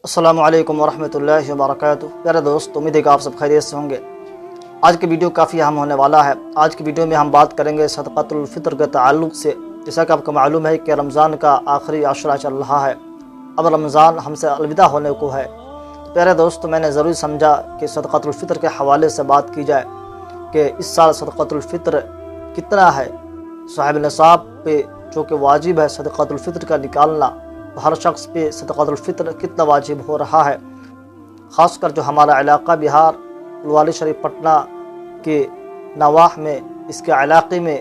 السلام علیکم ورحمۃ اللہ وبرکاتہ۔ پیارے دوست، امید ہے کہ آپ سب خیریت سے ہوں گے۔ آج کی ویڈیو کافی اہم ہونے والا ہے۔ آج کی ویڈیو میں ہم بات کریں گے صدقۃ الفطر کے تعلق سے۔ جیسا کہ آپ کو معلوم ہے کہ رمضان کا آخری عشرہ چل رہا ہے، اب رمضان ہم سے الوداع ہونے کو ہے۔ پیارے دوست، میں نے ضروری سمجھا کہ صدقۃ الفطر کے حوالے سے بات کی جائے کہ اس سال صدقۃ الفطر کتنا ہے، صاحب نصاب پہ جو کہ واجب ہے صدقۃ الفطر کا نکالنا، ہر شخص پہ صدقۃ الفطر کتنا واجب ہو رہا ہے۔ خاص کر جو ہمارا علاقہ بہار پھلواری شریف پٹنہ کے نواح میں، اس کے علاقے میں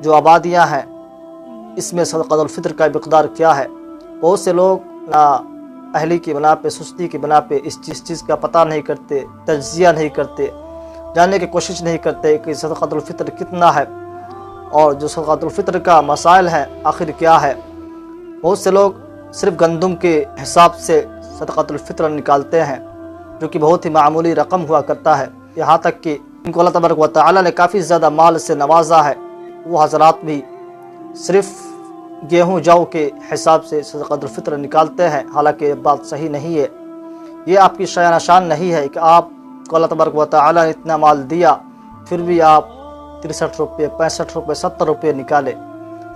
جو آبادیاں ہیں، اس میں صدقۃ الفطر کا مقدار کیا ہے۔ بہت سے لوگ نا اہلی کی بنا پہ، سستی کی بنا پہ اس چیز کا پتہ نہیں کرتے، تجزیہ نہیں کرتے، جاننے کی کوشش نہیں کرتے کہ صدقۃ الفطر کتنا ہے اور جو صدقۃ الفطر کا مسائل ہے آخر کیا ہے۔ بہت سے لوگ صرف گندم کے حساب سے صدقۃ الفطر نکالتے ہیں، جو کہ بہت ہی معمولی رقم ہوا کرتا ہے۔ یہاں تک کہ ان کو اللہ تبارک و تعالی نے کافی زیادہ مال سے نوازا ہے، وہ حضرات بھی صرف گیہوں جو کے حساب سے صدقۃ الفطر نکالتے ہیں، حالانکہ یہ بات صحیح نہیں ہے۔ یہ آپ کی شان شان نہیں ہے کہ آپ کو اللہ تبارک و تعالی نے اتنا مال دیا پھر بھی آپ 63 روپے، 65 روپے، 70 روپے نکالے۔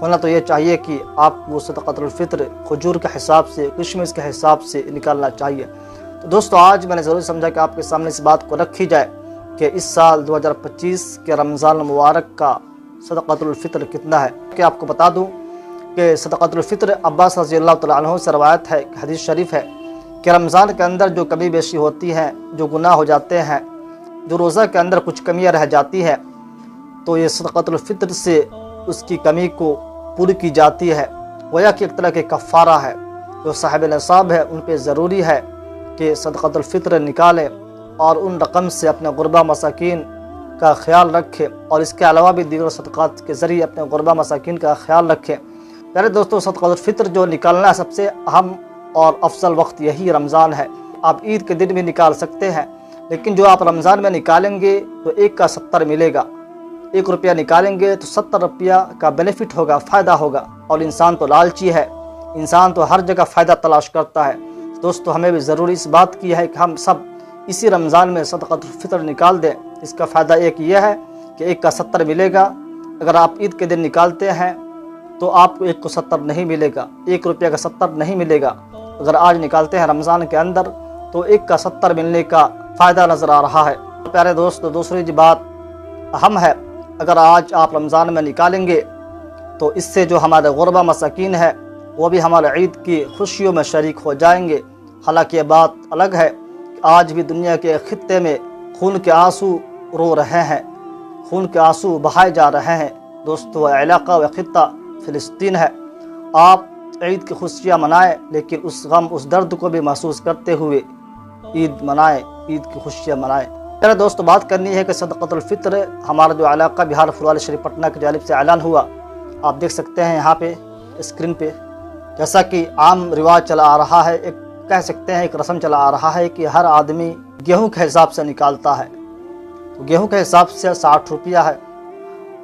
ہونا تو یہ چاہیے کہ آپ وہ صدقۃ الفطر کھجور کے حساب سے، کشمش کے حساب سے نکالنا چاہیے۔ تو دوستو، آج میں نے ضرور سمجھا کہ آپ کے سامنے اس بات کو رکھی جائے کہ اس سال 2025 کے رمضان المبارک کا صدقۃ الفطر کتنا ہے۔ کہ آپ کو بتا دوں کہ صدقۃ الفطر عباس رضی اللہ تعالیٰ عنہ سے روایت ہے، حدیث شریف ہے کہ رمضان کے اندر جو کمی بیشی ہوتی ہے، جو گناہ ہو جاتے ہیں، جو روزہ کے اندر کچھ کمیاں رہ جاتی ہے، تو یہ صدقۃ الفطر سے اس کی کمی کو پوری کی جاتی ہے۔ گویا کہ ایک طرح کے کفارہ ہے۔ جو صاحب نصاب ہے ان پہ ضروری ہے کہ صدقۃ الفطر نکالیں اور ان رقم سے اپنے غربا مساکین کا خیال رکھیں، اور اس کے علاوہ بھی دیگر صدقات کے ذریعے اپنے غربا مساکین کا خیال رکھیں۔ پیارے دوستو، صدقۃ الفطر جو نکالنا ہے سب سے اہم اور افضل وقت یہی رمضان ہے۔ آپ عید کے دن بھی نکال سکتے ہیں، لیکن جو آپ رمضان میں نکالیں گے تو 1 کا 70 ملے گا۔ 1 روپیہ نکالیں گے تو 70 روپیہ کا بینیفٹ ہوگا، فائدہ ہوگا۔ اور انسان تو لالچی ہے، انسان تو ہر جگہ فائدہ تلاش کرتا ہے۔ دوستو، ہمیں بھی ضروری اس بات کی ہے کہ ہم سب اسی رمضان میں صدقۃ الفطر نکال دیں۔ اس کا فائدہ ایک یہ ہے کہ 1 کا 70 ملے گا۔ اگر آپ عید کے دن نکالتے ہیں تو آپ کو 1 کو 70 نہیں ملے گا، 1 روپیہ کا 70 نہیں ملے گا۔ اگر آج نکالتے ہیں رمضان کے اندر تو 1 کا 70 ملنے کا فائدہ نظر آ رہا ہے۔ پیارے دوستو، دوسری بات اہم ہے، اگر آج آپ رمضان میں نکالیں گے تو اس سے جو ہمارے غربا مساکین ہیں وہ بھی ہمارے عید کی خوشیوں میں شریک ہو جائیں گے۔ حالانکہ یہ بات الگ ہے کہ آج بھی دنیا کے خطے میں خون کے آنسو رو رہے ہیں، خون کے آنسو بہائے جا رہے ہیں۔ دوستو، علاقہ و خطہ فلسطین ہے۔ آپ عید کی خوشیاں منائیں، لیکن اس غم، اس درد کو بھی محسوس کرتے ہوئے عید منائیں، عید کی خوشیاں منائیں۔ میرے دوست، بات کرنی ہے کہ صدقۃ الفطر ہمارا جو علاقہ بہار پھلواری شریف پٹنہ کی جانب سے اعلان ہوا، آپ دیکھ سکتے ہیں یہاں پہ اسکرین پہ، جیسا کہ عام رواج چلا آ رہا ہے، ایک کہہ سکتے ہیں ایک رسم چلا آ رہا ہے کہ ہر آدمی گیہوں کے حساب سے نکالتا ہے۔ تو گیہوں کے حساب سے 60 روپیہ ہے۔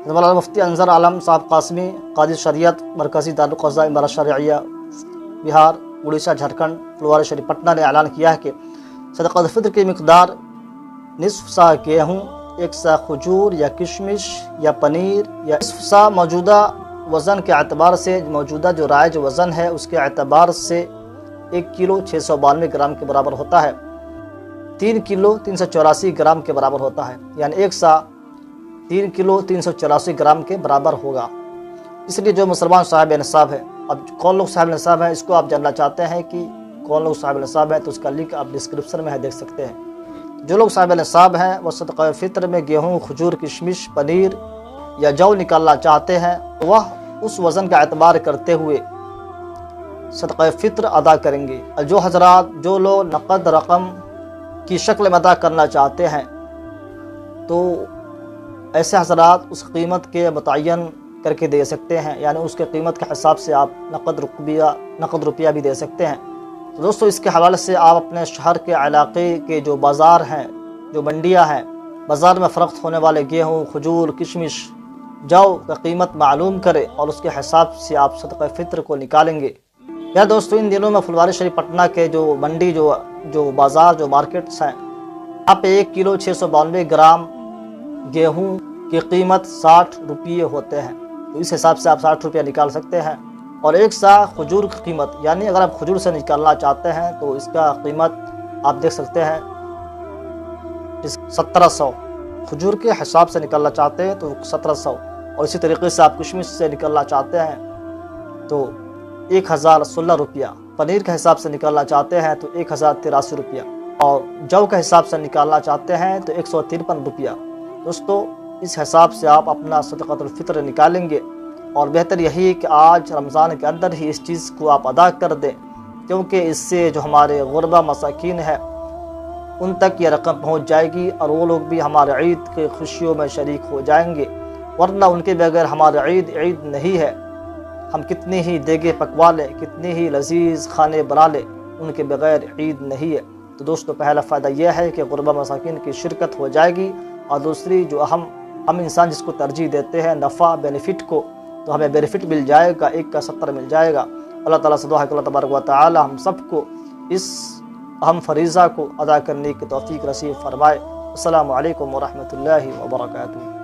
مولانا مفتی انظر عالم صاحب قاسمی، قاضی شریعت، مرکزی دارالقضاء امارت شرعیہ بہار، اڑیسہ، جھارکھنڈ، پھلواری شریف پٹنہ نے اعلان کیا ہے کہ صدقۃ الفطر کی مقدار نصف سا گیہوں، 1 سا کھجور یا کشمش یا پنیر، یا نصف سا موجودہ وزن کے اعتبار سے، موجودہ جو رائج وزن ہے اس کے اعتبار سے 1 کلو 692 گرام کے برابر ہوتا ہے، 3 کلو 384 گرام کے برابر ہوتا ہے، یعنی 1 سا 3 کلو 384 گرام کے برابر ہوگا۔ اس لیے جو مسلمان صاحب نصاب ہے، اب کون لوگ صاحب نصاب ہیں اس کو آپ جاننا چاہتے ہیں کہ کون لوگ صاحب نصاب ہیں، تو اس کا لنک آپ ڈسکرپشن میں ہے، دیکھ سکتے ہیں۔ جو لوگ صاحب نصاب ہیں وہ صدقہ فطر میں گیہوں، کھجور، کشمش، پنیر یا جو نکالنا چاہتے ہیں وہ اس وزن کا اعتبار کرتے ہوئے صدقہ فطر ادا کریں گے۔ جو حضرات، جو لوگ نقد رقم کی شکل میں ادا کرنا چاہتے ہیں تو ایسے حضرات اس قیمت کے متعین کر کے دے سکتے ہیں، یعنی اس کے قیمت کے حساب سے آپ نقد روپیہ بھی دے سکتے ہیں۔ تو دوستو، اس کے حوالے سے آپ اپنے شہر کے علاقے کے جو بازار ہیں، جو منڈیاں ہیں، بازار میں فروخت ہونے والے گیہوں، کھجور، کشمش، جو کا قیمت معلوم کرے اور اس کے حساب سے آپ صدقہ فطر کو نکالیں گے یا دوستو ان دنوں میں پھلواری شریف پٹنہ کے جو منڈی جو بازار جو مارکیٹس ہیں، یہاں پہ 1 کلو 692 گرام گیہوں کی قیمت 60 روپیے ہوتے ہیں، تو اس حساب سے آپ 60 روپیہ نکال سکتے ہیں۔ اور 1 سا کھجور کی قیمت، یعنی اگر آپ کھجور سے نکالنا چاہتے ہیں تو اس کا قیمت آپ دیکھ سکتے ہیں 1700، کھجور کے حساب سے نکالنا چاہتے ہیں تو 1700، اور اسی طریقے سے آپ کشمش سے نکالنا چاہتے ہیں تو 1016 روپیہ، پنیر کے حساب سے نکالنا چاہتے ہیں تو 1083 روپیہ، اور جو کے حساب سے نکالنا چاہتے ہیں تو 153 روپیہ۔ دوستو اس حساب سے آپ اپنا صدقۃ الفطر نکالیں گے، اور بہتر یہی ہے کہ آج رمضان کے اندر ہی اس چیز کو آپ ادا کر دیں، کیونکہ اس سے جو ہمارے غربا مساکین ہیں ان تک یہ رقم پہنچ جائے گی، اور وہ لوگ بھی ہمارے عید کے خوشیوں میں شریک ہو جائیں گے، ورنہ ان کے بغیر ہمارے عید نہیں ہے۔ ہم کتنی ہی دیگیں پکوا لیں، کتنی ہی لذیذ کھانے بنا لیں، ان کے بغیر عید نہیں ہے۔ تو دوستو پہلا فائدہ یہ ہے کہ غربا مساکین کی شرکت ہو جائے گی، اور دوسری جو ہم انسان جس کو ترجیح دیتے ہیں نفع بینیفٹ کو، تو ہمیں بینیفٹ مل جائے گا، 1 کا 70 مل جائے گا۔ اللہ تعالیٰ سے دعا ہے کہ اللہ تبارک و تعالی ہم سب کو اس اہم فریضہ کو ادا کرنے کی توفیق نصیب فرمائے۔ السلام علیکم ورحمۃ اللہ وبرکاتہ۔